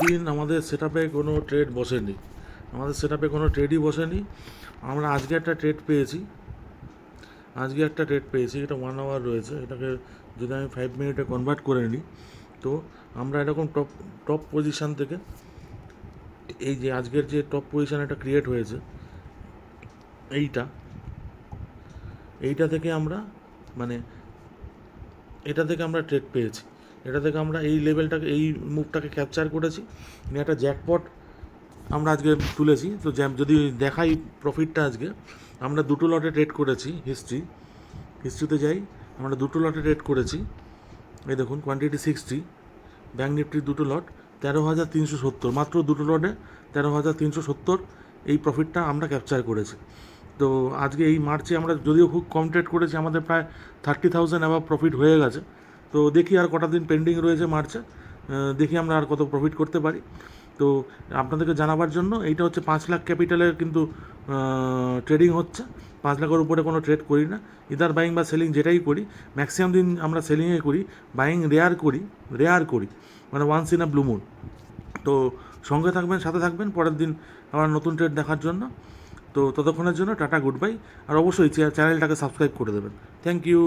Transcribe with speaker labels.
Speaker 1: দিন আমাদের সেটআপে কোনো ট্রেড বসেনি, আমাদের সেটআপে কোনো ট্রেডই বসেনি। আমরা আজকে একটা ট্রেড পেয়েছি, এটা 1 আওয়ার রয়েছে। এটাকে যদি আমি 5 মিনিটে কনভার্ট করে নিই, তো আমরা এরকম টপ পজিশান থেকে, এই যে আজকের যে টপ পজিশান এটা ক্রিয়েট হয়েছে, এইটা থেকে আমরা মানে এটা থেকে আমরা ট্রেড পেয়েছি। এটা থেকে আমরা এই লেভেলটাকে, এই মুভটাকে ক্যাপচার করেছি, নিয়ে একটা জ্যাকপট আমরা আজকে তুলেছি। তো যদি দেখাই প্রফিটটা, আজকে আমরা 2টো লটে ট্রেড করেছি। হিস্ট্রিতে যাই, আমরা 2টো লটে ট্রেড করেছি। এই দেখুন, কোয়ান্টিটি 60, ব্যাঙ্ক নিফটির 2টো লট, 13,370, মাত্র 2টো লটে 13,370 এই প্রফিটটা আমরা ক্যাপচার করেছি। তো আজকে এই মার্চে আমরা যদিও খুব কম ট্রেড করেছি, আমাদের প্রায় 30,000 অ্যাভাব প্রফিট হয়ে গেছে। তো দেখি আর কটা দিন পেন্ডিং রয়েছে মার্চে, দেখি আমরা আর কত প্রফিট করতে পারি। তো আপনাদেরকে জানাবার জন্য, এইটা হচ্ছে 5 লাখ ক্যাপিটালের কিন্তু ট্রেডিং হচ্ছে। 5 লাখের উপরে কোনো ট্রেড করি না, ইদার বাইং বা সেলিং যেটাই করি, ম্যাক্সিমাম দিন আমরা সেলিংয়ে করি, বাইং রেয়ার করি, মানে once in a blue moon. তো সঙ্গে থাকবেন, সাথে থাকবেন পরের দিন আবার নতুন ট্রেড দেখার জন্য। তো ততক্ষণের জন্য টাটা, গুড বাই। আর অবশ্যই চ্যানেলটাকে সাবস্ক্রাইব করে দেবেন। Thank you.